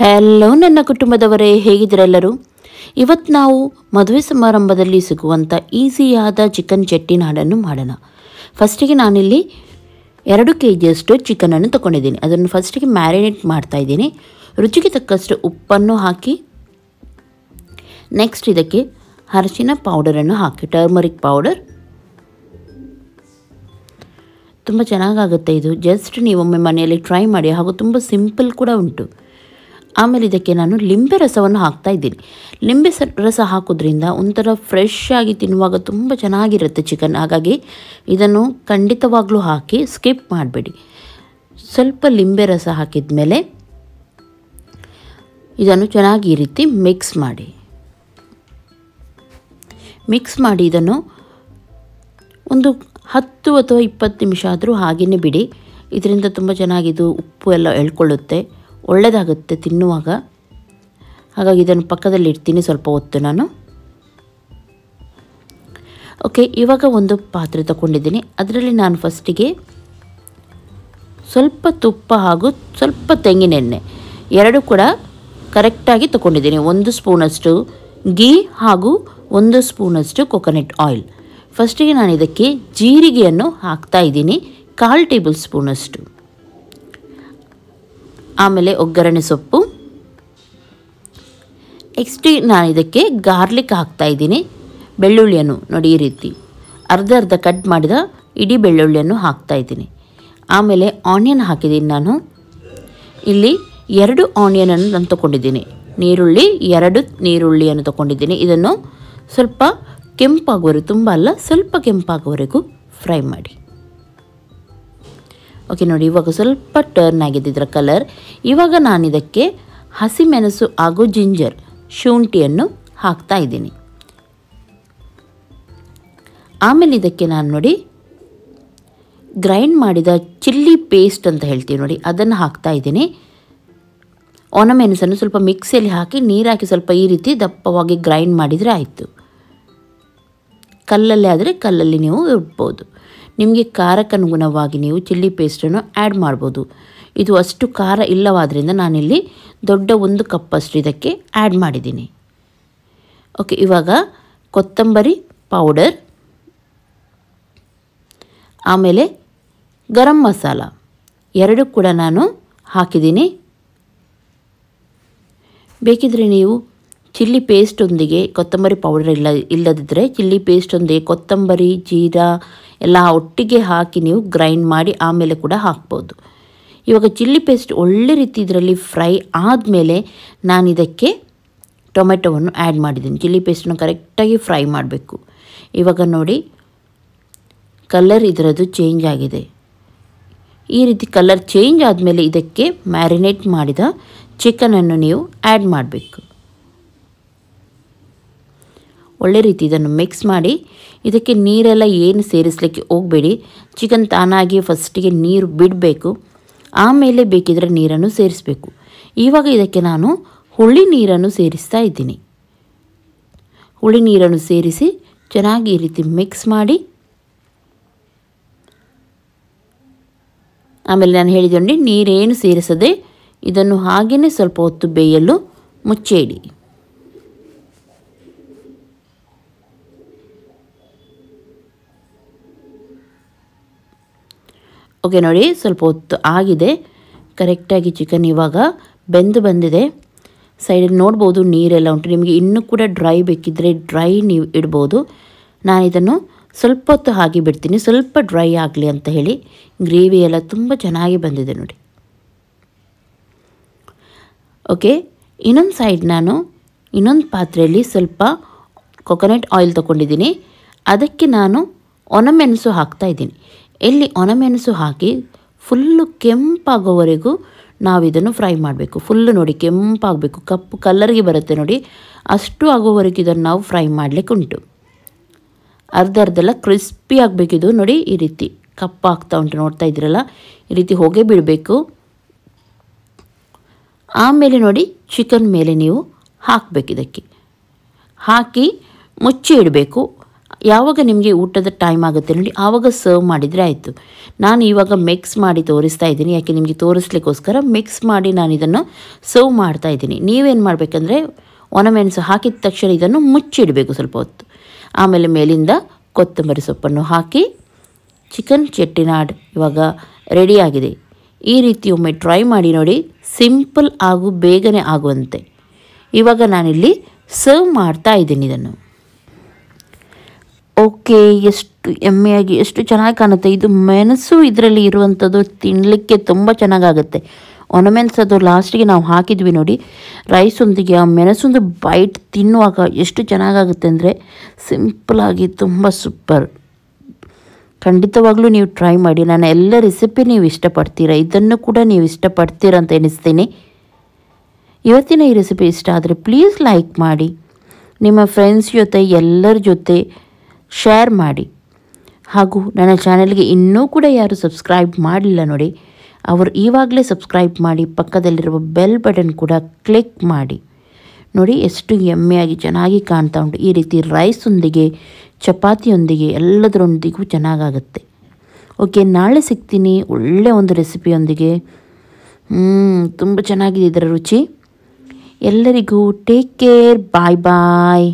Hello ನನ್ನ ಕುಟುಂಬದವರೇ, ಹೇಗಿದ್ದೀರೆಲ್ಲರೂ? ಇವತ್ತು ನಾವು ಮದುವೆ ಸಮಾರಂಭದಲ್ಲಿ ಸಿಗುವಂಥ ಈಸಿಯಾದ ಚಿಕನ್ ಚೆಟ್ಟಿನಾಡನ್ನು ಮಾಡೋಣ. ಫಸ್ಟಿಗೆ ನಾನಿಲ್ಲಿ 2 kg ಚಿಕನನ್ನು ತೊಗೊಂಡಿದ್ದೀನಿ. ಅದನ್ನು ಫಸ್ಟಿಗೆ ಮ್ಯಾರಿನೇಟ್ ಮಾಡ್ತಾಯಿದ್ದೀನಿ. ರುಚಿಗೆ ತಕ್ಕಷ್ಟು ಉಪ್ಪನ್ನು ಹಾಕಿ, ನೆಕ್ಸ್ಟ್ ಇದಕ್ಕೆ ಅರಿಶಿನ ಪೌಡರನ್ನು ಹಾಕಿ, ಟರ್ಮರಿಕ್ ಪೌಡರ್. ತುಂಬ ಚೆನ್ನಾಗಾಗುತ್ತೆ ಇದು. ಜಸ್ಟ್ ನೀವೊಮ್ಮೆ ಮನೆಯಲ್ಲಿ ಟ್ರೈ ಮಾಡಿ, ಹಾಗೂ ತುಂಬ ಸಿಂಪಲ್ ಕೂಡ ಉಂಟು. ಆಮೇಲೆ ಇದಕ್ಕೆ ನಾನು ಲಿಂಬೆ ರಸವನ್ನು ಹಾಕ್ತಾ ಇದ್ದೀನಿ. ಲಿಂಬೆ ರಸ ಹಾಕೋದ್ರಿಂದ ಒಂಥರ ಫ್ರೆಶ್ ಆಗಿ ತಿನ್ನುವಾಗ ತುಂಬ ಚೆನ್ನಾಗಿರುತ್ತೆ ಚಿಕನ್. ಹಾಗಾಗಿ ಇದನ್ನು ಖಂಡಿತವಾಗ್ಲೂ ಹಾಕಿ ಸ್ಕಿಪ್ ಮಾಡಬೇಡಿ. ಸ್ವಲ್ಪ ಲಿಂಬೆ ರಸ ಹಾಕಿದ ಮೇಲೆ ಇದನ್ನು ಚೆನ್ನಾಗಿ ಈ ರೀತಿ ಮಿಕ್ಸ್ ಮಾಡಿ ಇದನ್ನು ಒಂದು 10 ಅಥವಾ 20 ನಿಮಿಷ ಆದರೂ ಹಾಗೆಯೇ ಬಿಡಿ. ಇದರಿಂದ ತುಂಬ ಚೆನ್ನಾಗಿದು ಉಪ್ಪು ಎಲ್ಲ ಎಳ್ಕೊಳ್ಳುತ್ತೆ, ಒಳ್ಳೆಯದಾಗುತ್ತೆ ತಿನ್ನುವಾಗ. ಹಾಗಾಗಿ ಇದನ್ನು ಪಕ್ಕದಲ್ಲಿ ಇಡ್ತೀನಿ ಸ್ವಲ್ಪ ಹೊತ್ತು ನಾನು. ಓಕೆ, ಇವಾಗ ಒಂದು ಪಾತ್ರೆ ತಗೊಂಡಿದ್ದೀನಿ. ಅದರಲ್ಲಿ ನಾನು ಫಸ್ಟಿಗೆ ಸ್ವಲ್ಪ ತುಪ್ಪ ಹಾಗೂ ಸ್ವಲ್ಪ ತೆಂಗಿನೆಣ್ಣೆ 2 ಕೂಡ ಕರೆಕ್ಟಾಗಿ ತಗೊಂಡಿದ್ದೀನಿ. 1 ಸ್ಪೂನಷ್ಟು ಗೀ ಹಾಗೂ 1 ಸ್ಪೂನಷ್ಟು ಕೊಕೊನಟ್ ಆಯಿಲ್. ಫಸ್ಟಿಗೆ ನಾನು ಇದಕ್ಕೆ ಜೀರಿಗೆಯನ್ನು ಹಾಕ್ತಾ ಇದ್ದೀನಿ, 1/4 ಟೇಬಲ್ ಸ್ಪೂನಷ್ಟು. ಆಮೇಲೆ ಒಗ್ಗರಣೆ ಸೊಪ್ಪು. ನೆಕ್ಸ್ಟ್ ನಾನು ಇದಕ್ಕೆ ಗಾರ್ಲಿಕ್ ಹಾಕ್ತಾ ಇದ್ದೀನಿ. ಬೆಳ್ಳುಳ್ಳಿಯನ್ನು ನೋಡಿ ಈ ರೀತಿ ಅರ್ಧ ಕಟ್ ಮಾಡಿದ ಇಡೀ ಬೆಳ್ಳುಳ್ಳಿಯನ್ನು ಹಾಕ್ತಾ ಇದ್ದೀನಿ. ಆಮೇಲೆ ಆನಿಯನ್ ಹಾಕಿದ್ದೀನಿ. ನಾನು ಇಲ್ಲಿ 2 ಆನಿಯನನ್ನು ನಾನು ತೊಗೊಂಡಿದ್ದೀನಿ. 2 ನೀರುಳ್ಳಿಯನ್ನು ತೊಗೊಂಡಿದ್ದೀನಿ. ಇದನ್ನು ಸ್ವಲ್ಪ ಕೆಂಪಾಗುವವರೆಗೂ, ತುಂಬ ಅಲ್ಲ, ಸ್ವಲ್ಪ ಕೆಂಪಾಗುವವರೆಗೂ ಫ್ರೈ ಮಾಡಿ. ಓಕೆ ನೋಡಿ, ಇವಾಗ ಸ್ವಲ್ಪ ಟರ್ನ್ ಆಗಿದೆ ಇದರ ಕಲರ್. ಇವಾಗ ನಾನು ಇದಕ್ಕೆ ಹಸಿಮೆಣಸು ಹಾಗೂ ಜಿಂಜರ್, ಶುಂಠಿಯನ್ನು ಹಾಕ್ತಾ ಇದ್ದೀನಿ. ಆಮೇಲೆ ಇದಕ್ಕೆ ನಾನು ನೋಡಿ ಗ್ರೈಂಡ್ ಮಾಡಿದ ಚಿಲ್ಲಿ ಪೇಸ್ಟ್ ಅಂತ ಹೇಳ್ತೀವಿ ನೋಡಿ, ಅದನ್ನು ಹಾಕ್ತಾ ಇದ್ದೀನಿ. ಒಣಮೆಣಸನ್ನು ಸ್ವಲ್ಪ ಮಿಕ್ಸಿಯಲ್ಲಿ ಹಾಕಿ ನೀರು ಹಾಕಿ ಸ್ವಲ್ಪ ಈ ರೀತಿ ದಪ್ಪವಾಗಿ ಗ್ರೈಂಡ್ ಮಾಡಿದರೆ ಆಯಿತು. ಕಲ್ಲಲ್ಲಿ ಆದರೆ ಕಲ್ಲಲ್ಲಿ ನೀವು ಇಡ್ಬೋದು. ನಿಮಗೆ ಖಾರಕ್ಕನುಗುಣವಾಗಿ ನೀವು ಚಿಲ್ಲಿ ಪೇಸ್ಟನ್ನು ಆ್ಯಡ್ ಮಾಡ್ಬೋದು. ಇದು ಅಷ್ಟು ಖಾರ ಇಲ್ಲವಾದ್ದರಿಂದ ನಾನಿಲ್ಲಿ ದೊಡ್ಡ 1 ಕಪ್ಪಷ್ಟು ಇದಕ್ಕೆ ಆ್ಯಡ್ ಮಾಡಿದ್ದೀನಿ. ಓಕೆ, ಇವಾಗ ಕೊತ್ತಂಬರಿ ಪೌಡರ್, ಆಮೇಲೆ ಗರಂ ಮಸಾಲ 2 ಕೂಡ ನಾನು ಹಾಕಿದ್ದೀನಿ. ಬೇಕಿದ್ರೆ ನೀವು ಚಿಲ್ಲಿ ಪೇಸ್ಟೊಂದಿಗೆ ಕೊತ್ತಂಬರಿ ಪೌಡರ್ ಇಲ್ಲದಿದ್ದರೆ ಚಿಲ್ಲಿ ಪೇಸ್ಟೊಂದಿಗೆ ಕೊತ್ತಂಬರಿ, ಜೀರಾ ಎಲ್ಲ ಒಟ್ಟಿಗೆ ಹಾಕಿ ನೀವು ಗ್ರೈಂಡ್ ಮಾಡಿ ಆಮೇಲೆ ಕೂಡ ಹಾಕ್ಬೋದು. ಇವಾಗ ಚಿಲ್ಲಿ ಪೇಸ್ಟ್ ಒಳ್ಳೆ ರೀತಿ ಇದರಲ್ಲಿ ಫ್ರೈ ಆದಮೇಲೆ ನಾನು ಇದಕ್ಕೆ ಟೊಮೆಟೊವನ್ನು ಆ್ಯಡ್ ಮಾಡಿದ್ದೀನಿ. ಚಿಲ್ಲಿ ಪೇಸ್ಟನ್ನು ಕರೆಕ್ಟಾಗಿ ಫ್ರೈ ಮಾಡಬೇಕು. ಇವಾಗ ನೋಡಿ ಕಲರ್ ಇದರದ್ದು ಚೇಂಜ್ ಆಗಿದೆ. ಈ ರೀತಿ ಕಲರ್ ಚೇಂಜ್ ಆದಮೇಲೆ ಇದಕ್ಕೆ ಮ್ಯಾರಿನೇಟ್ ಮಾಡಿದ ಚಿಕನನ್ನು ನೀವು ಆ್ಯಡ್ ಮಾಡಬೇಕು. ಒಳ್ಳೆ ರೀತಿ ಇದನ್ನು ಮಿಕ್ಸ್ ಮಾಡಿ. ಇದಕ್ಕೆ ನೀರೆಲ್ಲ ಏನು ಸೇರಿಸಲಿಕ್ಕೆ ಹೋಗಬೇಡಿ. ಚಿಕನ್ ತಾನಾಗಿ ಫಸ್ಟಿಗೆ ನೀರು ಬಿಡಬೇಕು, ಆಮೇಲೆ ಬೇಕಿದ್ರೆ ನೀರನ್ನು ಸೇರಿಸಬೇಕು. ಇವಾಗ ಇದಕ್ಕೆ ನಾನು ಹುಳಿ ನೀರನ್ನು ಸೇರಿಸ್ತಾ ಇದ್ದೀನಿ. ಹುಳಿ ನೀರನ್ನು ಸೇರಿಸಿ ಚೆನ್ನಾಗಿ ಈ ರೀತಿ ಮಿಕ್ಸ್ ಮಾಡಿ, ಆಮೇಲೆ ನಾನು ಹೇಳಿದೆ ನೋಡಿ, ನೀರೇನು ಸೇರಿಸದೆ ಇದನ್ನು ಹಾಗೆಯೇ ಸ್ವಲ್ಪ ಹೊತ್ತು ಬೇಯಲು ಮುಚ್ಚಿ ಇಡಿ. ಓಕೆ ನೋಡಿ, ಸ್ವಲ್ಪ ಹೊತ್ತು ಆಗಿದೆ. ಕರೆಕ್ಟಾಗಿ ಚಿಕನ್ ಇವಾಗ ಬೆಂದು ಬಂದಿದೆ. ಸೈಡಲ್ಲಿ ನೋಡ್ಬೋದು ನೀರೆಲ್ಲ ಉಂಟು. ನಿಮಗೆ ಇನ್ನೂ ಕೂಡ ಡ್ರೈ ಬೇಕಿದ್ದರೆ ಡ್ರೈ ನೀವು ಇಡ್ಬೋದು. ನಾನು ಇದನ್ನು ಸ್ವಲ್ಪ ಹೊತ್ತು ಹಾಗೆ ಬಿಡ್ತೀನಿ, ಸ್ವಲ್ಪ ಡ್ರೈ ಆಗಲಿ ಅಂತ ಹೇಳಿ. ಗ್ರೇವಿ ಎಲ್ಲ ತುಂಬ ಚೆನ್ನಾಗಿ ಬಂದಿದೆ ನೋಡಿ. ಓಕೆ, ಇನ್ನೊಂದು ಸೈಡ್ ನಾನು ಇನ್ನೊಂದು ಪಾತ್ರೆಯಲ್ಲಿ ಸ್ವಲ್ಪ ಕೊಕೊನಟ್ ಆಯಿಲ್ ತೊಗೊಂಡಿದ್ದೀನಿ. ಅದಕ್ಕೆ ನಾನು ಒಣಮೆಣಸು ಹಾಕ್ತಾ ಇದ್ದೀನಿ. ಎಲ್ಲಿ ಒಣಮೆಣಸು ಹಾಕಿ ಫುಲ್ಲು ಕೆಂಪಾಗೋವರೆಗೂ ನಾವು ಇದನ್ನು ಫ್ರೈ ಮಾಡಬೇಕು. ಫುಲ್ಲು ನೋಡಿ ಕೆಂಪಾಗಬೇಕು, ಕಪ್ಪು ಕಲರ್ಗೆ ಬರುತ್ತೆ ನೋಡಿ, ಅಷ್ಟು ಆಗೋವರೆಗೂ ಇದನ್ನು ನಾವು ಫ್ರೈ ಮಾಡಲಿಕ್ಕೆ ಉಂಟು. ಅರ್ಧೆಲ್ಲ ಕ್ರಿಸ್ಪಿ ಆಗಬೇಕಿದು ನೋಡಿ. ಈ ರೀತಿ ಕಪ್ಪಾಗ್ತಾ ಉಂಟು, ನೋಡ್ತಾ ಇದ್ದೀರಲ್ಲ, ಈ ರೀತಿ ಹೊಗೆ ಬಿಡಬೇಕು. ಆಮೇಲೆ ನೋಡಿ ಚಿಕನ್ ಮೇಲೆ ನೀವು ಹಾಕಬೇಕು. ಇದಕ್ಕೆ ಹಾಕಿ ಮುಚ್ಚಿ ಇಡಬೇಕು. ಯಾವಾಗ ನಿಮಗೆ ಊಟದ ಟೈಮ್ ಆಗುತ್ತೆ ನೋಡಿ ಆವಾಗ ಸರ್ವ್ ಮಾಡಿದರೆ ಆಯಿತು. ನಾನು ಇವಾಗ ಮಿಕ್ಸ್ ಮಾಡಿ ತೋರಿಸ್ತಾ ಇದ್ದೀನಿ, ಯಾಕೆ ನಿಮಗೆ ತೋರಿಸ್ಲಿಕ್ಕೋಸ್ಕರ ಮಿಕ್ಸ್ ಮಾಡಿ ನಾನು ಇದನ್ನು ಸರ್ವ್ ಮಾಡ್ತಾ ಇದ್ದೀನಿ. ನೀವೇನು ಮಾಡಬೇಕಂದ್ರೆ ಒಣಮೆಣಸು ಹಾಕಿದ ತಕ್ಷಣ ಇದನ್ನು ಮುಚ್ಚಿಡಬೇಕು ಸ್ವಲ್ಪ ಹೊತ್ತು. ಆಮೇಲೆ ಮೇಲಿಂದ ಕೊತ್ತಂಬರಿ ಸೊಪ್ಪನ್ನು ಹಾಕಿ ಚಿಕನ್ ಚೆಟ್ಟಿನಾಡ್ ಇವಾಗ ರೆಡಿಯಾಗಿದೆ. ಈ ರೀತಿ ಒಮ್ಮೆ ಟ್ರೈ ಮಾಡಿ ನೋಡಿ, ಸಿಂಪಲ್ ಹಾಗೂ ಬೇಗನೆ ಆಗುವಂತೆ. ಇವಾಗ ನಾನಿಲ್ಲಿ ಸರ್ವ್ ಮಾಡ್ತಾ ಇದ್ದೀನಿ ಇದನ್ನು. ಓಕೆ, ಎಷ್ಟು ಎಮ್ಮೆಯಾಗಿ ಎಷ್ಟು ಚೆನ್ನಾಗಿ ಕಾಣುತ್ತೆ. ಇದು ಮೆಣಸು ಇದರಲ್ಲಿ ಇರುವಂಥದ್ದು ತಿನ್ನಲಿಕ್ಕೆ ತುಂಬ ಚೆನ್ನಾಗಾಗುತ್ತೆ. ಒಣಮೆಣಸದು ಲಾಸ್ಟಿಗೆ ನಾವು ಹಾಕಿದ್ವಿ ನೋಡಿ ರೈಸೊಂದಿಗೆ, ಆ ಮೆಣಸೊಂದು ಬೈಟ್ ತಿನ್ನುವಾಗ ಎಷ್ಟು ಚೆನ್ನಾಗಾಗುತ್ತೆ ಅಂದರೆ ಸಿಂಪಲಾಗಿ ತುಂಬ ಸೂಪರ್. ಖಂಡಿತವಾಗ್ಲೂ ನೀವು ಟ್ರೈ ಮಾಡಿ. ನಾನು ಎಲ್ಲ ರೆಸಿಪಿ ನೀವು ಇಷ್ಟಪಡ್ತೀರಾ, ಇದನ್ನು ಕೂಡ ನೀವು ಇಷ್ಟಪಡ್ತೀರ ಅಂತ ಎನಿಸ್ತೀನಿ. ಇವತ್ತಿನ ಈ ರೆಸಿಪಿ ಇಷ್ಟ ಆದರೆ ಪ್ಲೀಸ್ ಲೈಕ್ ಮಾಡಿ, ನಿಮ್ಮ ಫ್ರೆಂಡ್ಸ್ ಜೊತೆ ಎಲ್ಲರ ಜೊತೆ ಶೇರ್ ಮಾಡಿ. ಹಾಗೂ ನನ್ನ ಚಾನಲ್ಗೆ ಇನ್ನೂ ಕೂಡ ಯಾರು ಸಬ್ಸ್ಕ್ರೈಬ್ ಮಾಡಲಿಲ್ಲ ನೋಡಿ, ಅವರು ಇವಾಗಲೇ ಸಬ್ಸ್ಕ್ರೈಬ್ ಮಾಡಿ, ಪಕ್ಕದಲ್ಲಿರುವ ಬೆಲ್ ಬಟನ್ ಕೂಡ ಕ್ಲಿಕ್ ಮಾಡಿ. ನೋಡಿ ಎಷ್ಟು ಎಮ್ಮೆಯಾಗಿ ಚೆನ್ನಾಗಿ ಕಾಣ್ತಾ ಉಂಟು. ಈ ರೀತಿ ರೈಸೊಂದಿಗೆ, ಚಪಾತಿಯೊಂದಿಗೆ, ಎಲ್ಲದರೊಂದಿಗೂ ಚೆನ್ನಾಗಾಗುತ್ತೆ. ಓಕೆ, ನಾಳೆ ಸಿಗ್ತೀನಿ ಒಳ್ಳೆ ಒಂದು ರೆಸಿಪಿಯೊಂದಿಗೆ. ತುಂಬ ಚೆನ್ನಾಗಿದೆ ಇದರ ರುಚಿ. ಎಲ್ಲರಿಗೂ ಟೇಕ್ ಕೇರ್, ಬಾಯ್ ಬಾಯ್.